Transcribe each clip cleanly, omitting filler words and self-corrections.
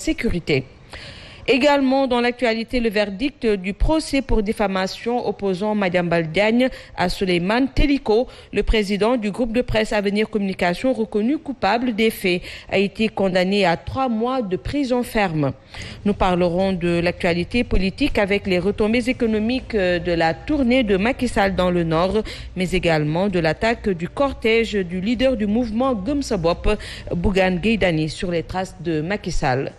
sécurité. Également dans l'actualité, le verdict du procès pour diffamation opposant Madiambal Diagne à Souleymane Teliko, le président du groupe de presse Avenir Communication reconnu coupable des faits, a été condamné à 3 mois de prison ferme. Nous parlerons de l'actualité politique avec les retombées économiques de la tournée de Macky Sall dans le Nord, mais également de l'attaque du cortège du leader du mouvement Gëm Sa Bopp, Bougane Gueye Dany, sur les traces de Macky Sall.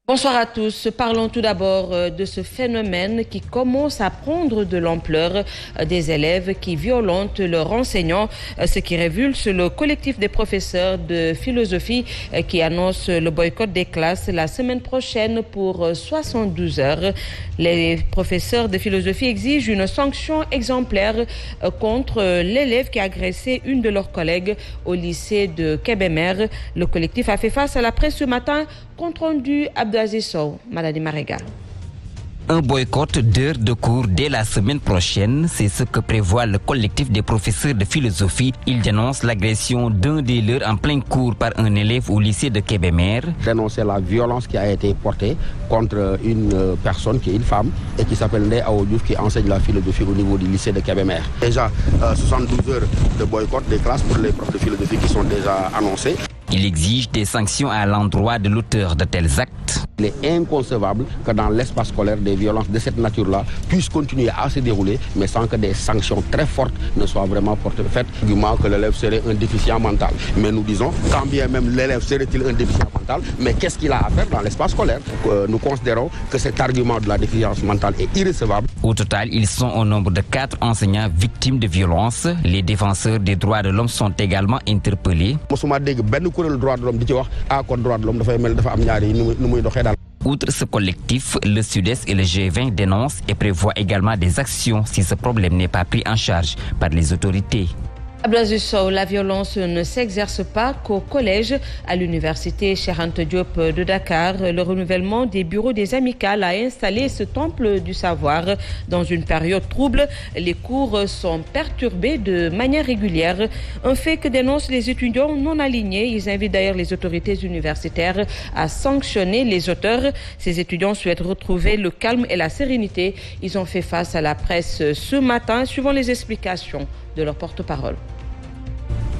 Bonsoir à tous. Parlons tout d'abord de ce phénomène qui commence à prendre de l'ampleur, des élèves qui violentent leurs enseignants, ce qui révulse le collectif des professeurs de philosophie qui annonce le boycott des classes la semaine prochaine pour 72 heures. Les professeurs de philosophie exigent une sanction exemplaire contre l'élève qui a agressé une de leurs collègues au lycée de Kébémer. Le collectif a fait face à la presse ce matin. Compte rendu Abdelaziz Sow, Maladi Marega. Un boycott d'heures de cours dès la semaine prochaine, c'est ce que prévoit le collectif des professeurs de philosophie. Il dénonce l'agression d'un des leurs en plein cours par un élève au lycée de Kébémer. Dénoncer la violence qui a été portée contre une personne qui est une femme et qui s'appelle Ndeye Awa Diouf qui enseigne la philosophie au niveau du lycée de Kébémer. Déjà 72 heures de boycott des classes pour les profs de philosophie qui sont déjà annoncés. Il exige des sanctions à l'endroit de l'auteur de tels actes. Il est inconcevable que dans l'espace scolaire, des violences de cette nature-là puissent continuer à se dérouler, mais sans que des sanctions très fortes ne soient vraiment portées. Fait argument que l'élève serait un déficient mental. Mais nous disons, quand bien même l'élève serait-il un déficient mental, mais qu'est-ce qu'il a à faire dans l'espace scolaire? Nous considérons que cet argument de la déficience mentale est irrecevable. Au total, ils sont au nombre de 4 enseignants victimes de violences. Les défenseurs des droits de l'homme sont également interpellés. Outre ce collectif, le Sud-Est et le G20 dénoncent et prévoient également des actions si ce problème n'est pas pris en charge par les autorités. Abdelaziz Sow, la violence ne s'exerce pas qu'au collège. À l'université Cheikh Anta Diop de Dakar, le renouvellement des bureaux des amicales a installé ce temple du savoir. Dans une période trouble, les cours sont perturbés de manière régulière. Un fait que dénoncent les étudiants non alignés. Ils invitent d'ailleurs les autorités universitaires à sanctionner les auteurs. Ces étudiants souhaitent retrouver le calme et la sérénité. Ils ont fait face à la presse ce matin, suivant les explications de leur porte-parole.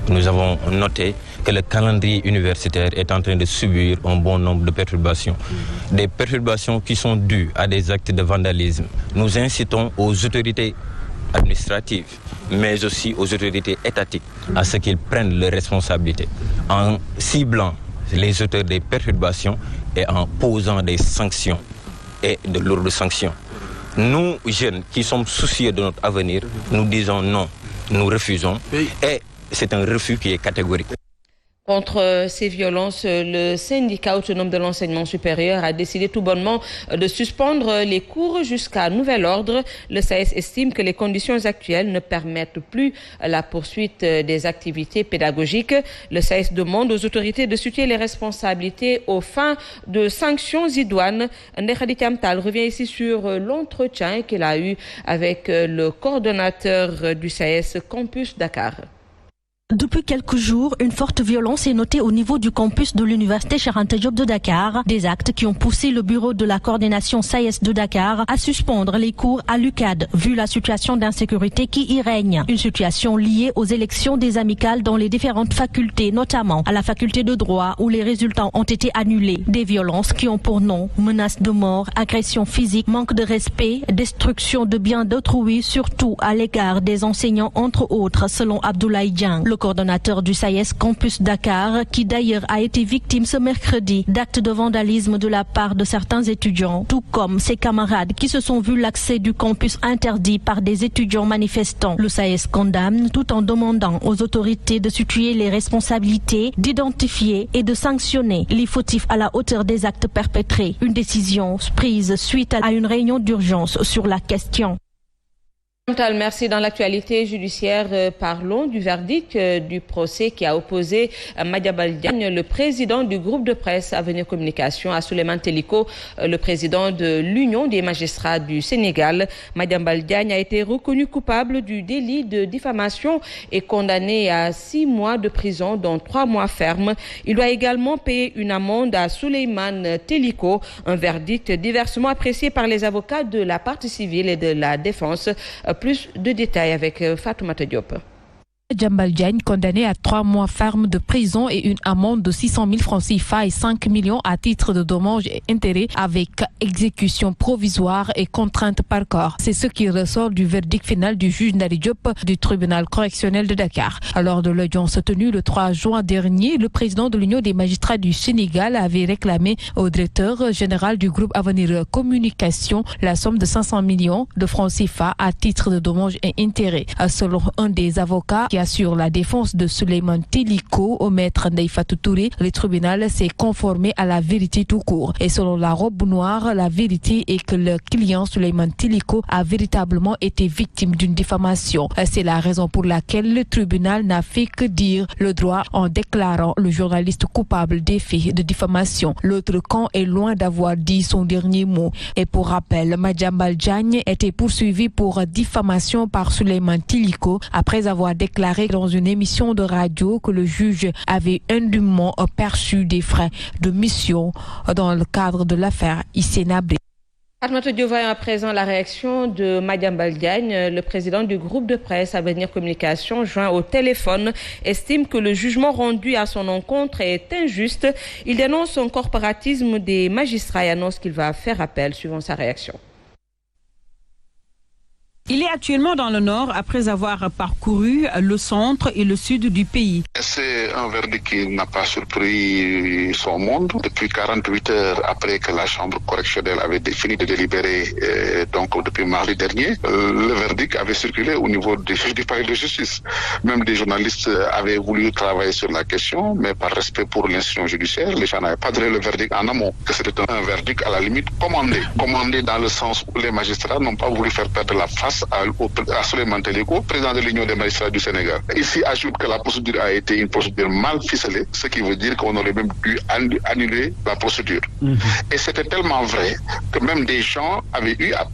Nous avons noté que le calendrier universitaire est en train de subir un bon nombre de perturbations. Des perturbations qui sont dues à des actes de vandalisme. Nous incitons aux autorités administratives, mais aussi aux autorités étatiques, à ce qu'ils prennent leurs responsabilités en ciblant les auteurs des perturbations et en posant des sanctions et de lourdes sanctions. Nous, jeunes qui sommes soucieux de notre avenir, nous disons non, nous refusons et c'est un refus qui est catégorique. Contre ces violences, le syndicat autonome de l'enseignement supérieur a décidé tout bonnement de suspendre les cours jusqu'à nouvel ordre. Le SAES estime que les conditions actuelles ne permettent plus la poursuite des activités pédagogiques. Le SAES demande aux autorités de situer les responsabilités aux fins de sanctions idoines. Ndeye Khady Thiam Tall revient ici sur l'entretien qu'il a eu avec le coordonnateur du SAES Campus Dakar. Depuis quelques jours, une forte violence est notée au niveau du campus de l'université Cheikh Anta Diop de Dakar. Des actes qui ont poussé le bureau de la coordination SAES de Dakar à suspendre les cours à l'UCAD, vu la situation d'insécurité qui y règne. Une situation liée aux élections des amicales dans les différentes facultés, notamment à la faculté de droit où les résultats ont été annulés. Des violences qui ont pour nom menaces de mort, agressions physiques, manque de respect, destruction de biens d'autrui, surtout à l'égard des enseignants entre autres, selon Abdoulaye Dieng, le coordonnateur du SAES Campus Dakar, qui d'ailleurs a été victime ce mercredi d'actes de vandalisme de la part de certains étudiants, tout comme ses camarades qui se sont vus l'accès du campus interdit par des étudiants manifestants. Le SAES condamne tout en demandant aux autorités de situer les responsabilités, d'identifier et de sanctionner les fautifs à la hauteur des actes perpétrés. Une décision prise suite à une réunion d'urgence sur la question. Merci. Dans l'actualité judiciaire, parlons du verdict du procès qui a opposé Madiambal Diagne, le président du groupe de presse Avenir Communication, à Souleymane Teliko, le président de l'Union des magistrats du Sénégal. Madiambal Diagne a été reconnu coupable du délit de diffamation et condamné à 6 mois de prison, dont 3 mois fermes. Il doit également payer une amende à Souleymane Teliko, un verdict diversement apprécié par les avocats de la partie civile et de la défense. Plus de détails avec Fatoumata Diop. Madiambal Diagne, condamné à 3 mois ferme de prison et une amende de 600 000 francs CFA et 5 millions à titre de dommages et intérêts avec exécution provisoire et contrainte par corps. C'est ce qui ressort du verdict final du juge Ndari Diop du tribunal correctionnel de Dakar. Lors de l'audience tenue le 3 juin dernier, le président de l'Union des magistrats du Sénégal avait réclamé au directeur général du groupe Avenir Communication la somme de 500 millions de francs CFA à titre de dommages et intérêts. Selon un des avocats qui assure la défense de Souleymane Teliko, au maître Ndeye Fatou Touré, le tribunal s'est conformé à la vérité tout court. Et selon la robe noire, la vérité est que le client Souleymane Teliko a véritablement été victime d'une diffamation. C'est la raison pour laquelle le tribunal n'a fait que dire le droit en déclarant le journaliste coupable des faits de diffamation. L'autre camp est loin d'avoir dit son dernier mot. Et pour rappel, Madiambal Diagne était poursuivi pour diffamation par Souleymane Teliko après avoir déclaré dans une émission de radio que le juge avait indûment perçu des frais de mission dans le cadre de l'affaire Issénabré. Fatmata Diop, voyons à présent la réaction de Madiambal Diagne. Le président du groupe de presse Avenir Communication, joint au téléphone, estime que le jugement rendu à son encontre est injuste. Il dénonce un corporatisme des magistrats et annonce qu'il va faire appel, suivant sa réaction. Il est actuellement dans le nord après avoir parcouru le centre et le sud du pays. C'est un verdict qui n'a pas surpris son monde. Depuis 48 heures après que la Chambre correctionnelle avait fini de délibérer, donc depuis mardi dernier, le verdict avait circulé au niveau du palais de justice. Même des journalistes avaient voulu travailler sur la question, mais par respect pour l'institution judiciaire, les gens n'avaient pas donné le verdict en amont. C'était un verdict à la limite commandé. Commandé dans le sens où les magistrats n'ont pas voulu faire perdre la face à Souleymane Teliko, président de l'Union des magistrats du Sénégal. Ici, ajoute que la procédure a été une procédure mal ficelée, ce qui veut dire qu'on aurait même dû annuler la procédure. Et c'était tellement vrai que même des gens avaient eu à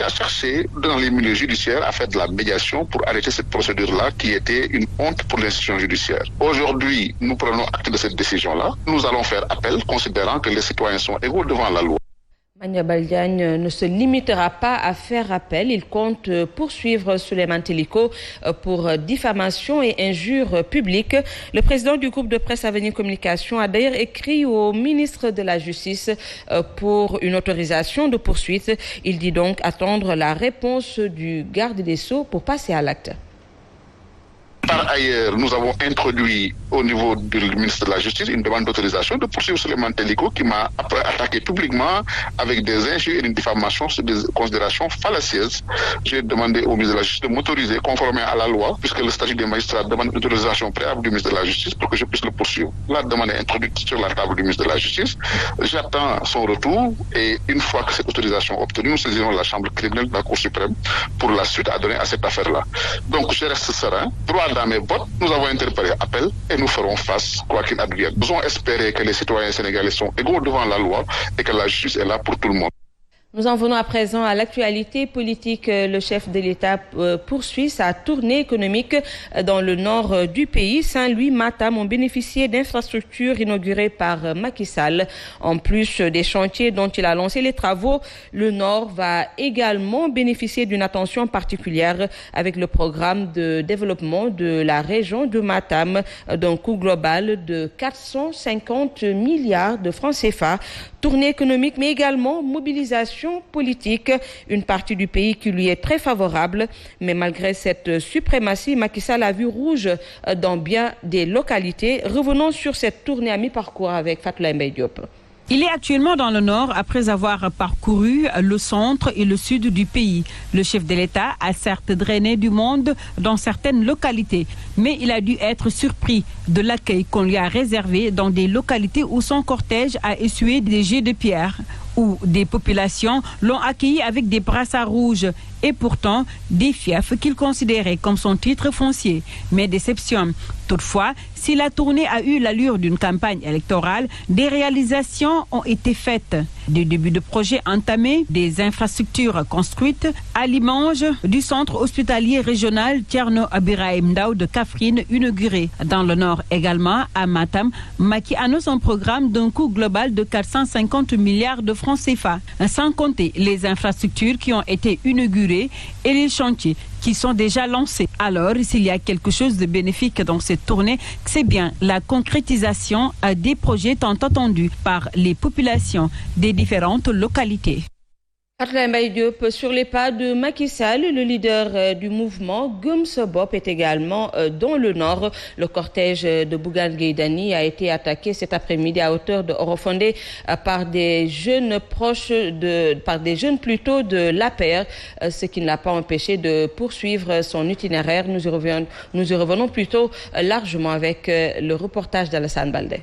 chercher dans les milieux judiciaires à faire de la médiation pour arrêter cette procédure-là qui était une honte pour l'institution judiciaire. Aujourd'hui, nous prenons acte de cette décision-là. Nous allons faire appel, considérant que les citoyens sont égaux devant la loi. Madiambal Diagne ne se limitera pas à faire appel. Il compte poursuivre Souleymane Teliko pour diffamation et injure publique. Le président du groupe de presse Avenir Communication a d'ailleurs écrit au ministre de la Justice pour une autorisation de poursuite. Il dit donc attendre la réponse du garde des Sceaux pour passer à l'acte. Par ailleurs, nous avons introduit au niveau du ministre de la Justice une demande d'autorisation de poursuivre Souleymane Teliko qui m'a attaqué publiquement avec des injures et une diffamation sur des considérations fallacieuses. J'ai demandé au ministre de la Justice de m'autoriser conformément à la loi, puisque le statut des magistrats demande une autorisation préalable du ministre de la Justice pour que je puisse le poursuivre. La demande est introduite sur la table du ministre de la Justice. J'attends son retour et une fois que cette autorisation est obtenue, nous saisirons la Chambre criminelle de la Cour suprême pour la suite à donner à cette affaire-là. Donc je reste serein. Dans mes bottes, nous avons interpellé appel et nous ferons face, quoi qu'il advienne. Nous devons espérer que les citoyens sénégalais sont égaux devant la loi et que la justice est là pour tout le monde. Nous en venons à présent à l'actualité politique. Le chef de l'État poursuit sa tournée économique dans le nord du pays. Saint-Louis, Matam ont bénéficié d'infrastructures inaugurées par Macky Sall. En plus des chantiers dont il a lancé les travaux, le nord va également bénéficier d'une attention particulière avec le programme de développement de la région de Matam d'un coût global de 450 milliards de francs CFA. Tournée économique, mais également mobilisation politique. Une partie du pays qui lui est très favorable. Mais malgré cette suprématie, Macky Sall a vu rouge dans bien des localités. Revenons sur cette tournée à mi-parcours avec Fatoula Mbaye Diop. Il est actuellement dans le nord après avoir parcouru le centre et le sud du pays. Le chef de l'État a certes drainé du monde dans certaines localités, mais il a dû être surpris de l'accueil qu'on lui a réservé dans des localités où son cortège a essuyé des jets de pierre. où des populations l'ont accueilli avec des brassards rouges et pourtant des fiefs qu'il considérait comme son titre foncier. Mais déception. Toutefois, si la tournée a eu l'allure d'une campagne électorale, des réalisations ont été faites. Des débuts de projets entamés, des infrastructures construites, à l'image du centre hospitalier régional Thierno Birahim Ndao de Kaffrine inauguré. Dans le nord également, à Matam, Macky annonce un programme d'un coût global de 450 milliards de francs CFA, sans compter les infrastructures qui ont été inaugurées et les chantiers qui sont déjà lancés. Alors, s'il y a quelque chose de bénéfique dans cette tournée, c'est bien la concrétisation des projets tant attendus par les populations des différentes localités. Abdoulaye Diop, sur les pas de Macky Sall, le leader du mouvement Gëm Sa Bopp est également dans le nord. Le cortège de Bougane Gueye Dany a été attaqué cet après-midi à hauteur de Orofondé par des jeunes plutôt de l'APR, ce qui ne l'a pas empêché de poursuivre son itinéraire. Nous y revenons plutôt largement avec le reportage d'Alassane Baldé.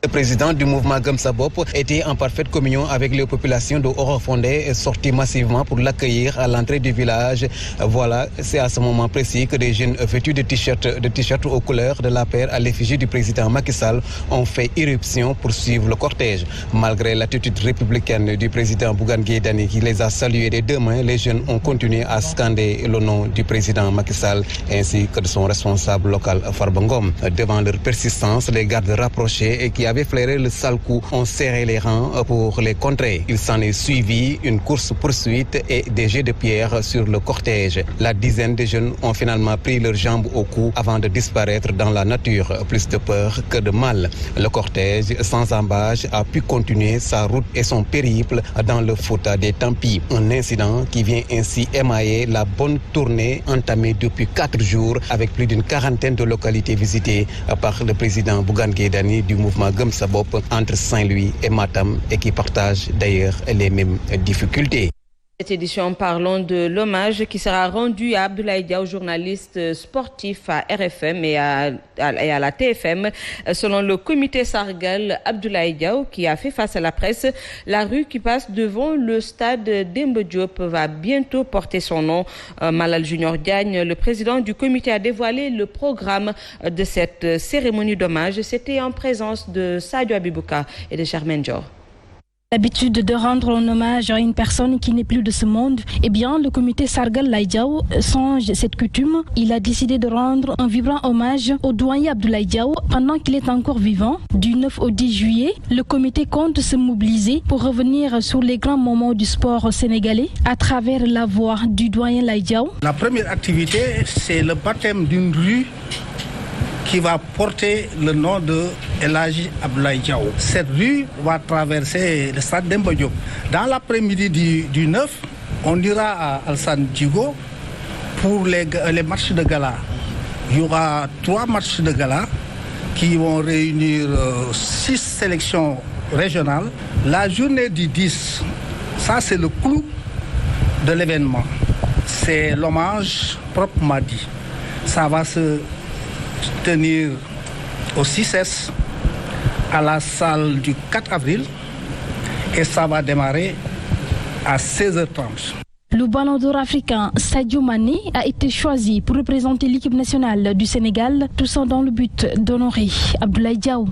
Le président du mouvement Gëm Sa Bopp était en parfaite communion avec les populations de Orofondé et sorti massivement pour l'accueillir à l'entrée du village. Voilà, c'est à ce moment précis que des jeunes vêtus de t-shirts aux couleurs de l'APR à l'effigie du président Macky Sall ont fait irruption pour suivre le cortège. Malgré l'attitude républicaine du président Bougane Gueye Dany qui les a salués des deux mains, les jeunes ont continué à scander le nom du président Macky Sall ainsi que de son responsable local Farba Ngom. Devant leur persistance, les gardes rapprochés et qui avaient flairé le sale coup ont serré les rangs pour les contrer. Il s'en est suivi une course-poursuite et des jets de pierre sur le cortège. La dizaine de jeunes ont finalement pris leurs jambes au cou avant de disparaître dans la nature. Plus de peur que de mal. Le cortège, sans embâche, a pu continuer sa route et son périple dans le Fouta des Tampis. Un incident qui vient ainsi émailler la bonne tournée entamée depuis 4 jours avec plus d'une quarantaine de localités visitées par le président Bougane Gueye Dany du mouvement Gëm Sa Bopp entre Saint-Louis et Matam et qui partagent d'ailleurs les mêmes difficultés. Cette édition, parlons de l'hommage qui sera rendu à Abdoulaye Diaw, journaliste sportif à RFM et à la TFM. Selon le comité Sargal, Abdoulaye Diaw, qui a fait face à la presse, la rue qui passe devant le stade Demba Diop va bientôt porter son nom. Malal Junior Diagne, le président du comité, a dévoilé le programme de cette cérémonie d'hommage. C'était en présence de Sadio Abibouka et de Germaine Dior. L'habitude de rendre un hommage à une personne qui n'est plus de ce monde, eh bien, le comité Sargal Laye Diaw songe cette coutume. Il a décidé de rendre un vibrant hommage au doyen Abdoulaye Diaw pendant qu'il est encore vivant. Du 9 au 10 juillet, le comité compte se mobiliser pour revenir sur les grands moments du sport sénégalais à travers la voix du doyen Laye Diaw. La première activité, c'est le baptême d'une rue qui va porter le nom de El Hadji Abdoulaye Diaw. Cette rue va traverser le stade Demba Diop. Dans l'après-midi du 9, on ira à Alassane Djigo pour les matchs de gala. Il y aura 3 matchs de gala qui vont réunir 6 sélections régionales. La journée du 10, ça c'est le clou de l'événement. C'est l'hommage proprement dit. Ça va se tenir au 6S à la salle du 4 avril et ça va démarrer à 16h30. Le ballon d'or africain Sadio Mané a été choisi pour représenter l'équipe nationale du Sénégal, tout ça dans le but d'honorer Abdoulaye Diaw.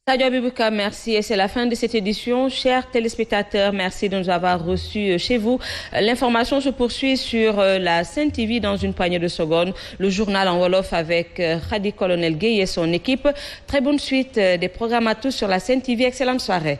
Sadio Abibouka, merci. Et c'est la fin de cette édition. Chers téléspectateurs, merci de nous avoir reçus chez vous. L'information se poursuit sur la Sen TV dans une poignée de secondes. Le journal en Wolof avec Khady Colonel Gueye et son équipe. Très bonne suite des programmes à tous sur la Sen TV. Excellente soirée.